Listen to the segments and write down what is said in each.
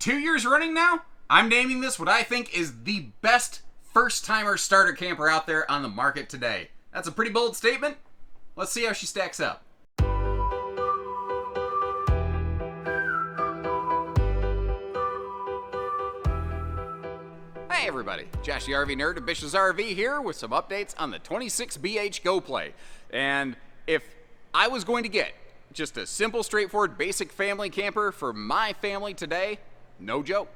2 years running now, I'm naming this what I think is the best first-timer starter camper out there on the market today. That's a pretty bold statement. Let's see how she stacks up. Hey everybody, Josh the RV Nerd of Bish's RV here with some updates on the 26BH Go Play. And if I was going to get just a simple, straightforward, basic family camper for my family today, no joke,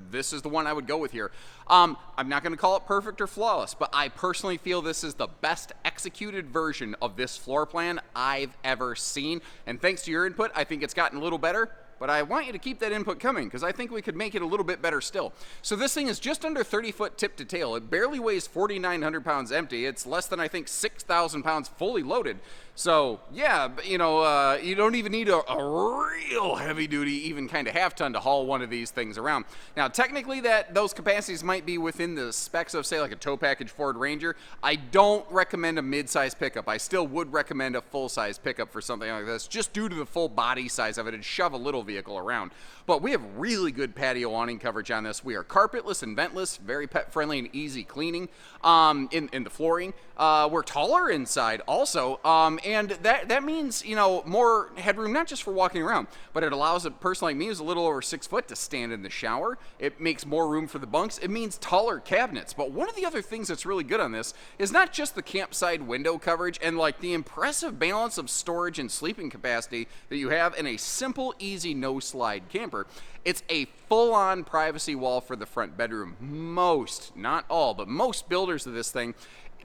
this is the one I would go with here. I'm not going to call it perfect or flawless, but I personally feel this is the best executed version of this floor plan I've ever seen. And thanks to your input, I think it's gotten a little better. But I want you to keep that input coming because I think we could make it a little bit better still. So this thing is just under 30 foot tip to tail. It barely weighs 4,900 pounds empty. It's less than, I think, 6,000 pounds fully loaded. So yeah, you know, you don't even need a real heavy duty, even kind of half ton to haul one of these things around. Now technically those capacities might be within the specs of, say, like a tow package Ford Ranger. I don't recommend a mid-size pickup. I still would recommend a full-size pickup for something like this, just due to the full body size of it and shove a little vehicle around. But we have really good patio awning coverage on this. We are carpetless and ventless, very pet friendly and easy cleaning in the flooring. We're taller inside also, and that means, you know, more headroom, not just for walking around, but it allows a person like me who's a little over 6 foot to stand in the shower. It makes more room for the bunks. It means taller cabinets. But one of the other things that's really good on this is not just the campsite window coverage and like the impressive balance of storage and sleeping capacity that you have in a simple, easy, no slide camper. It's a full-on privacy wall for the front bedroom. Most, not all, but most builders of this thing,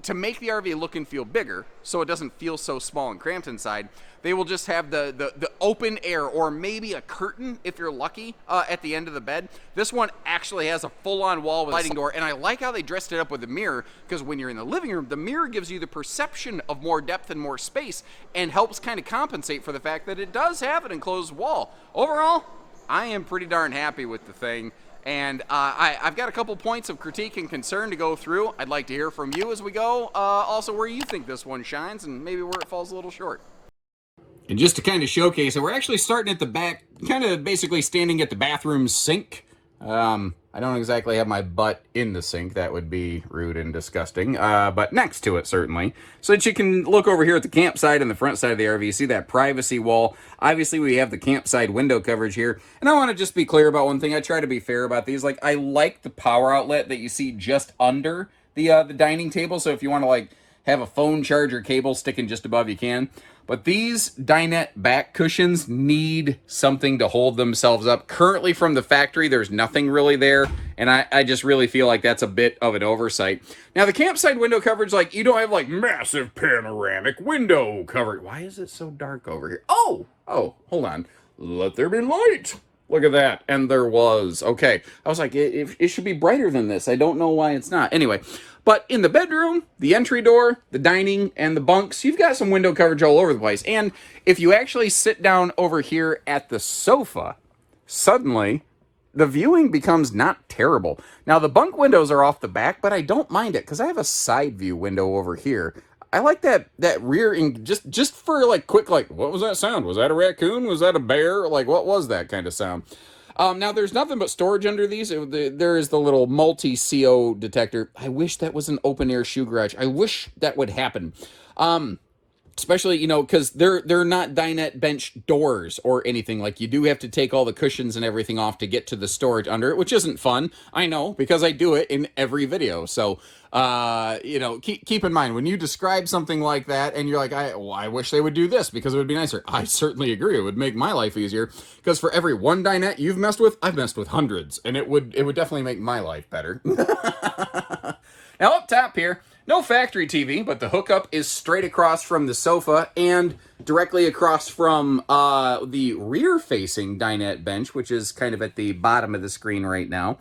to make the RV look and feel bigger so it doesn't feel so small and cramped inside, they will just have the open air or maybe a curtain if you're lucky at the end of the bed. This one actually has a full-on wall with a sliding door, and I like how they dressed it up with a mirror because when you're in the living room, the mirror gives you the perception of more depth and more space and helps kind of compensate for the fact that it does have an enclosed wall. Overall, I am pretty darn happy with the thing, and I've got a couple points of critique and concern to go through. I'd like to hear from you as we go, also where you think this one shines and maybe where it falls a little short. And just to kind of showcase it, we're actually starting at the back, kind of basically standing at the bathroom sink. I don't exactly have my butt in the sink. That would be rude and disgusting, but next to it, certainly. So that you can look over here at the campsite and the front side of the RV, see that privacy wall. Obviously, we have the campsite window coverage here. And I want to just be clear about one thing. I try to be fair about these. Like, I like the power outlet that you see just under the dining table. So if you want to, like, have a phone charger cable sticking just above, you can. But these dinette back cushions need something to hold themselves up. Currently from the factory, there's nothing really there. And I just really feel like that's a bit of an oversight. Now, the campsite window coverage, like, you don't have, like, massive panoramic window coverage. Why is it so dark over here? Oh, hold on. Let there be light. Look at that. And there was. Okay. I was like, it should be brighter than this. I don't know why it's not. Anyway, but in the bedroom, the entry door, the dining, and the bunks, you've got some window coverage all over the place. And if you actually sit down over here at the sofa, suddenly the viewing becomes not terrible. Now, the bunk windows are off the back, but I don't mind it because I have a side view window over here. I like that rear, just for like quick, like, what was that sound? Was that a raccoon? Was that a bear? Like, what was that kind of sound? Now, there's nothing but storage under these. There is the little multi-CO detector. I wish that was an open-air shoe garage. I wish that would happen. Especially, you know, because they're not dinette bench doors or anything. Like, you do have to take all the cushions and everything off to get to the storage under it, which isn't fun. I know, because I do it in every video. So, you know, keep in mind, when you describe something like that and you're like, I wish they would do this because it would be nicer. I certainly agree. It would make my life easier because for every one dinette you've messed with, I've messed with hundreds. And it would definitely make my life better. Now, up top here, no factory TV, but the hookup is straight across from the sofa and directly across from the rear-facing dinette bench, which is kind of at the bottom of the screen right now.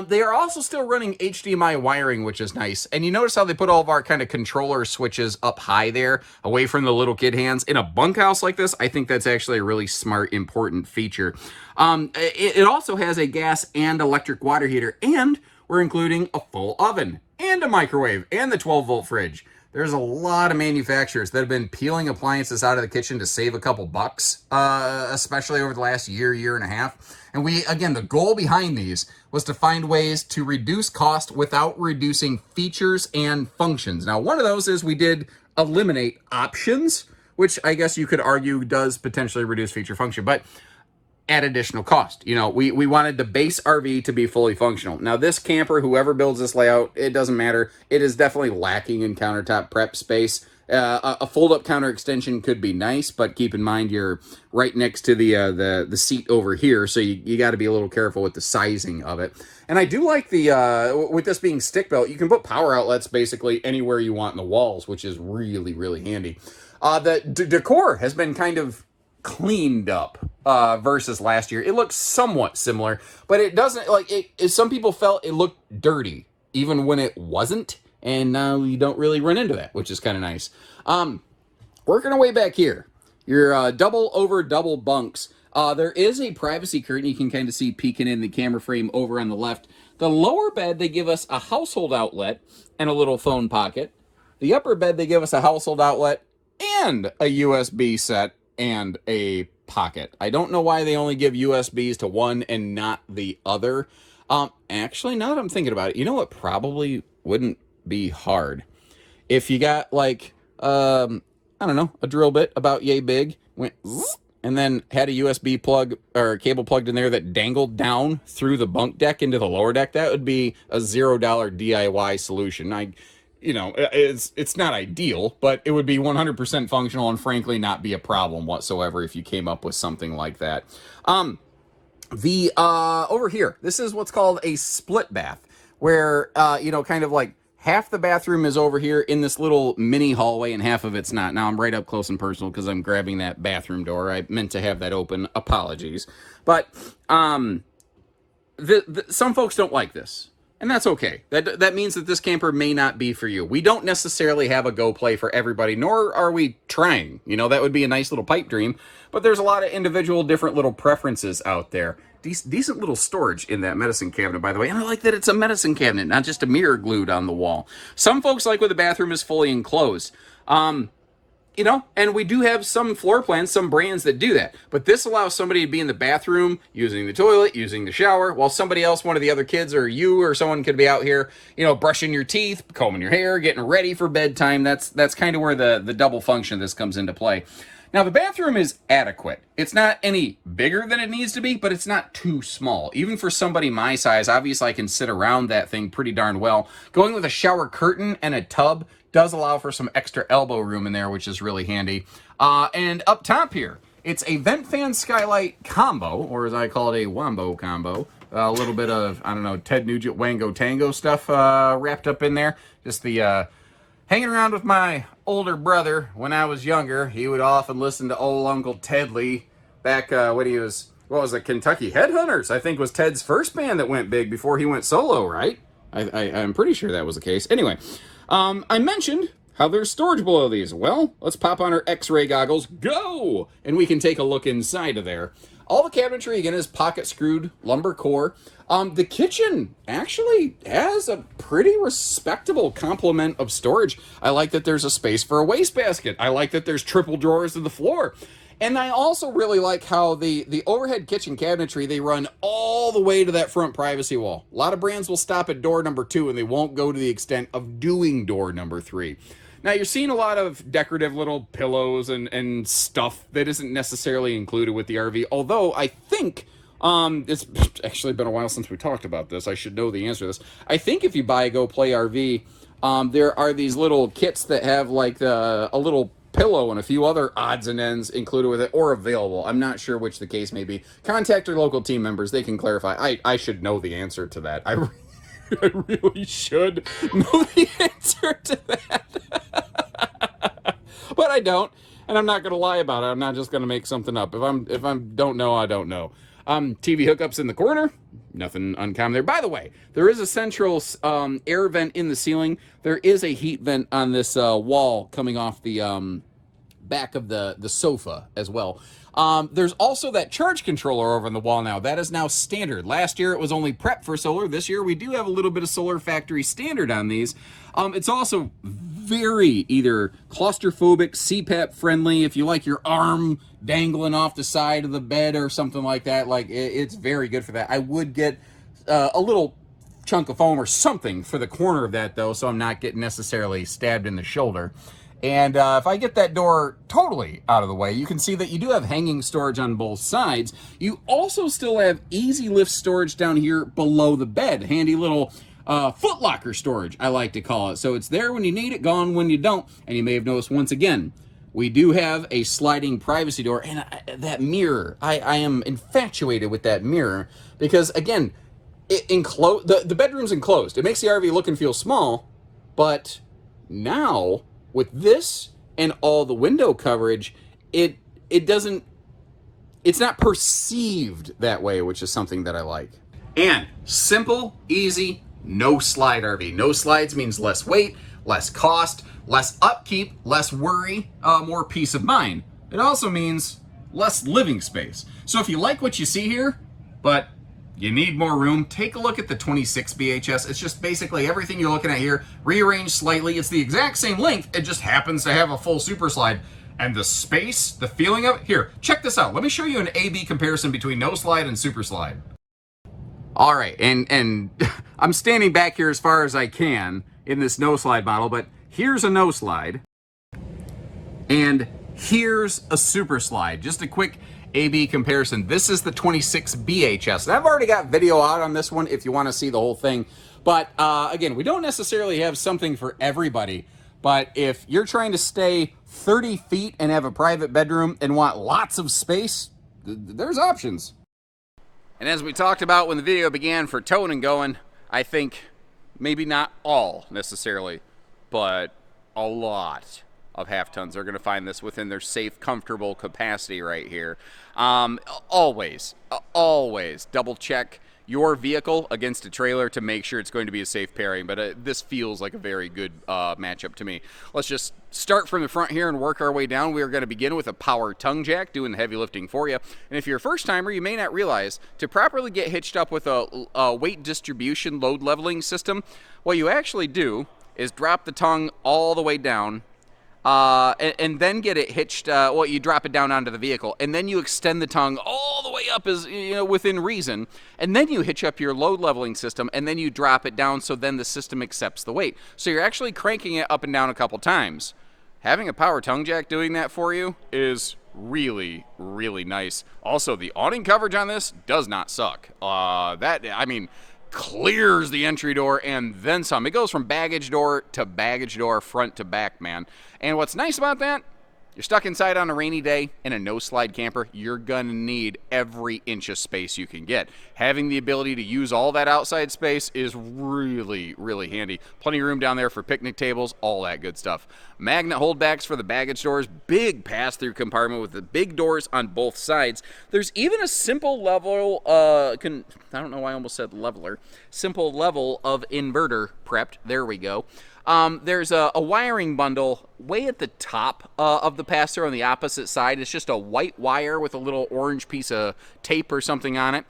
They are also still running HDMI wiring, which is nice. And you notice how they put all of our kind of controller switches up high there, away from the little kid hands. In a bunkhouse like this, I think that's actually a really smart, important feature. It also has a gas and electric water heater, and we're including a full oven and a microwave and the 12-volt fridge. there's a lot of manufacturers that have been peeling appliances out of the kitchen to save a couple bucks, especially over the last year and a half. And again, the goal behind these was to find ways to reduce cost without reducing features and functions. Now, one of those is we did eliminate options, which I guess you could argue does potentially reduce feature function, but at additional cost. You know, we wanted the base RV to be fully functional. Now, this camper, whoever builds this layout, it doesn't matter. It is definitely lacking in countertop prep space. A fold-up counter extension could be nice, but keep in mind you're right next to the seat over here, so you got to be a little careful with the sizing of it. And I do like with this being stick built, you can put power outlets basically anywhere you want in the walls, which is really, really handy. The decor has been kind of cleaned up versus last year. It looks somewhat similar, but it doesn't, some people felt it looked dirty even when it wasn't. And now you don't really run into that, which is kind of nice. Working our way back here, your double bunks. There is a privacy curtain you can kind of see peeking in the camera frame over on the left. The lower bed, they give us a household outlet and a little phone pocket. The upper bed, they give us a household outlet and a USB set and a pocket. I don't know why they only give USBs to one and not the other. Actually, now that I'm thinking about it, you know what probably wouldn't be hard? If you got I don't know, a drill bit about yay big, went zzz, and then had a USB plug or cable plugged in there that dangled down through the bunk deck into the lower deck, that would be a $0 DIY solution. It's not ideal, but it would be 100% functional and frankly not be a problem whatsoever if you came up with something like that. Over here, this is what's called a split bath, where kind of like half the bathroom is over here in this little mini hallway and half of it's not. Now, I'm right up close and personal because I'm grabbing that bathroom door. I meant to have that open. Apologies. But some folks don't like this, and that's okay. That means that this camper may not be for you. We don't necessarily have a Go Play for everybody, nor are we trying. That would be a nice little pipe dream, but there's a lot of individual different little preferences out there. Decent little storage in that medicine cabinet, by the way. And I like that it's a medicine cabinet, not just a mirror glued on the wall. Some folks like when the bathroom is fully enclosed. And we do have some floor plans, some brands that do that. But this allows somebody to be in the bathroom, using the toilet, using the shower, while somebody else, one of the other kids, or you or someone could be out here, brushing your teeth, combing your hair, getting ready for bedtime. That's kind of where the double function of this comes into play. Now, the bathroom is adequate. It's not any bigger than it needs to be, but it's not too small. Even for somebody my size, obviously I can sit around that thing pretty darn well. Going with a shower curtain and a tub does allow for some extra elbow room in there, which is really handy. And up top here, it's a vent fan skylight combo, or as I call it, a wombo combo. A little bit of, I don't know, Ted Nugent Wango Tango stuff wrapped up in there. Just the hanging around with my older brother when I was younger. He would often listen to old Uncle Ted Lee back when he was, Kentucky Headhunters, I think was Ted's first band that went big before he went solo, right? I'm pretty sure that was the case. Anyway, I mentioned how there's storage below these. Well, let's pop on our X-ray goggles, go! And we can take a look inside of there. All the cabinetry, again, is pocket-screwed lumber core. The kitchen actually has a pretty respectable complement of storage. I like that there's a space for a wastebasket. I like that there's triple drawers to the floor. And I also really like how the overhead kitchen cabinetry, they run all the way to that front privacy wall. A lot of brands will stop at door number 2, and they won't go to the extent of doing door number 3. Now, you're seeing a lot of decorative little pillows and stuff that isn't necessarily included with the RV, although I think, it's actually been a while since we talked about this. I should know the answer to this. I think if you buy a Go Play RV, there are these little kits that have like a little pillow and a few other odds and ends included with it or available. I'm not sure which the case may be. Contact your local team members. They can clarify. I should know the answer to that. I really should know the answer to that. But I don't, and I'm not going to lie about it. I'm not just going to make something up. If I don't know, I don't know. TV hookups in the corner, nothing uncommon there. By the way, there is a central air vent in the ceiling. There is a heat vent on this wall coming off the back of the sofa as well. There's also that charge controller over on the wall now. That is now standard. Last year it was only prep for solar. This year we do have a little bit of solar factory standard on these. It's also very either claustrophobic, CPAP friendly. If you like your arm dangling off the side of the bed or something like that, like it's very good for that. I would get a little chunk of foam or something for the corner of that though, so I'm not getting necessarily stabbed in the shoulder. And if I get that door totally out of the way, you can see that you do have hanging storage on both sides. You also still have easy lift storage down here below the bed. Handy little foot locker storage, I like to call it. So it's there when you need it, gone when you don't. And you may have noticed once again, we do have a sliding privacy door. And that mirror, I am infatuated with that mirror because, again, the bedroom's enclosed. It makes the RV look and feel small, but now with this and all the window coverage, it's not perceived that way, which is something that I like. And simple, easy, no slide RV. No slides means less weight, less cost, less upkeep, less worry, more peace of mind. It also means less living space. So if you like what you see here, but you need more room, take a look at the 26 BHS. It's just basically everything you're looking at here, rearranged slightly. It's the exact same length. It just happens to have a full super slide. And the space, the feeling of it, here, check this out. Let me show you an A-B comparison between no slide and super slide. All right, and I'm standing back here as far as I can in this no slide model, but here's a no slide. And here's a super slide. Just a quick A-B comparison. This is the 26 BHS. And I've already got video out on this one if you want to see the whole thing. But again, we don't necessarily have something for everybody. But if you're trying to stay 30 feet and have a private bedroom and want lots of space, there's options. And as we talked about when the video began for towing and going, I think maybe not all necessarily, but a lot of half tons are going to find this within their safe, comfortable capacity right here. Always double check your vehicle against a trailer to make sure it's going to be a safe pairing, but this feels like a very good matchup to me. Let's just start from the front here and work our way down. We are going to begin with a power tongue jack, doing the heavy lifting for you. And if you're a first timer, you may not realize to properly get hitched up with a weight distribution load leveling system, what you actually do is drop the tongue all the way down, and then get it hitched. Well, you drop it down onto the vehicle, and then you extend the tongue all the way up, as you know, within reason, and then you hitch up your load leveling system, and then you drop it down, so then the system accepts the weight. So you're actually cranking it up and down a couple times. Having a power tongue jack doing that for you is really, really nice. Also, the awning coverage on this does not suck. Clears the entry door and then some. It goes from baggage door to baggage door, front to back, man. And what's nice about that, you're stuck inside on a rainy day in a no-slide camper, you're gonna need every inch of space you can get. Having the ability to use all that outside space is really, really handy. Plenty of room down there for picnic tables, all that good stuff. Magnet holdbacks for the baggage doors, big pass-through compartment with the big doors on both sides. There's even a simple level, I don't know why I almost said leveler, simple level of inverter prepped. There we go. There's a wiring bundle way at the top of the pass-through on the opposite side. It's just a white wire with a little orange piece of tape or something on it.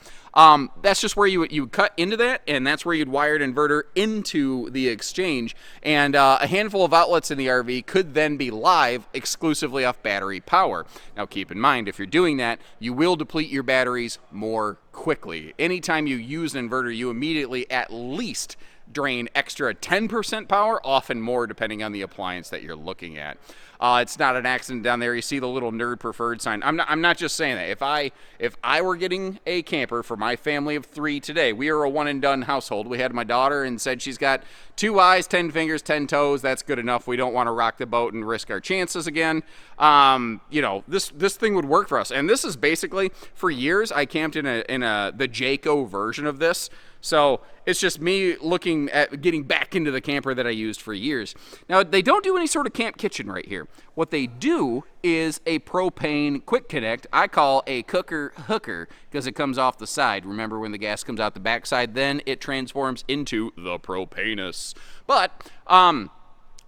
That's just where you would cut into that, and that's where you'd wire an inverter into the exchange. And a handful of outlets in the RV could then be live exclusively off battery power. Now keep in mind, if you're doing that, you will deplete your batteries more quickly. Anytime you use an inverter, you immediately at least drain extra 10% power, often more depending on the appliance that you're looking at. It's not an accident down there. You see the little nerd preferred sign. I'm not just saying that. If I were getting a camper for my family of 3 today, we are a one and done household. We had my daughter and said she's got 2 eyes, 10 fingers, 10 toes. That's good enough. We don't want to rock the boat and risk our chances again. This thing would work for us. And this is basically, for years, I camped in the Jayco version of this. So it's just me looking at getting back into the camper that I used for years. Now, they don't do any sort of camp kitchen right here. What they do is a propane quick connect. I call a cooker hooker because it comes off the side. Remember when the gas comes out the backside, then it transforms into the propanus. But the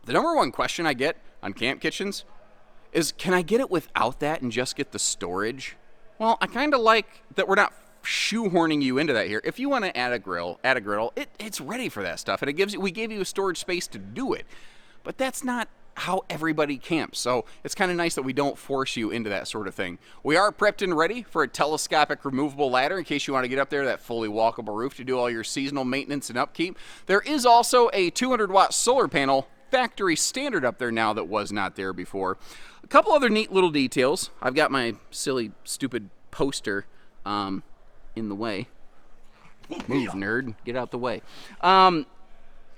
number one question I get on camp kitchens is, can I get it without that and just get the storage? Well, I kind of like that we're not shoehorning you into that here. If you want to add a griddle, it's ready for that stuff, and we gave you a storage space to do it. but that's not how everybody camps. So it's kind of nice that we don't force you into that sort of thing. We are prepped and ready for a telescopic removable ladder in case you want to get up there, that fully walkable roof to do all your seasonal maintenance and upkeep. There is also a 200-watt solar panel, factory standard, up there now that was not there before. A couple other neat little details. I've got my silly, stupid poster in the way. Move, nerd. Get out the way.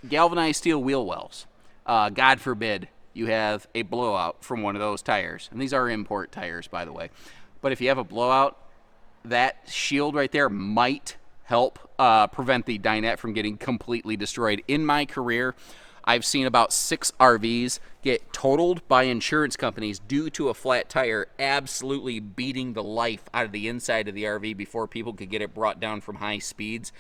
Galvanized steel wheel wells. God forbid you have a blowout from one of those tires. And these are import tires, by the way. But if you have a blowout, that shield right there might help prevent the dinette from getting completely destroyed. In my career, I've seen about 6 RVs get totaled by insurance companies due to a flat tire absolutely beating the life out of the inside of the RV before people could get it brought down from high speeds.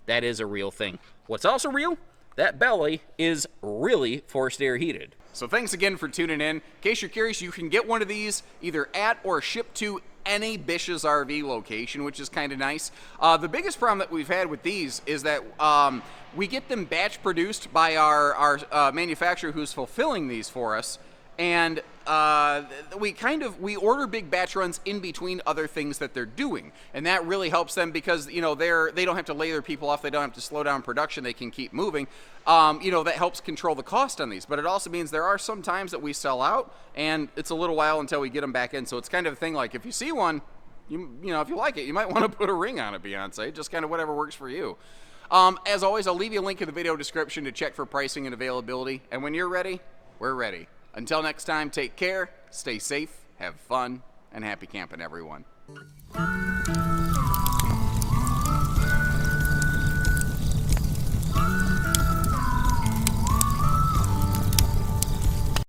That is a real thing. What's also real? That belly is really forced air heated. So thanks again for tuning in. In case you're curious, you can get one of these either at or shipped to any Bish's RV location, which is kind of nice. The biggest problem that we've had with these is that we get them batch produced by our manufacturer who's fulfilling these for us, and we order big batch runs in between other things that they're doing, and that really helps them because they don't have to lay their people off, they don't have to slow down production, they can keep moving. That helps control the cost on these, but it also means there are some times that we sell out, and it's a little while until we get them back in. So it's kind of a thing like if you see one, if you like it, you might want to put a ring on it, Beyonce. Just kind of whatever works for you. As always, I'll leave you a link in the video description to check for pricing and availability. And when you're ready, we're ready. Until next time, take care, stay safe, have fun, and happy camping, everyone.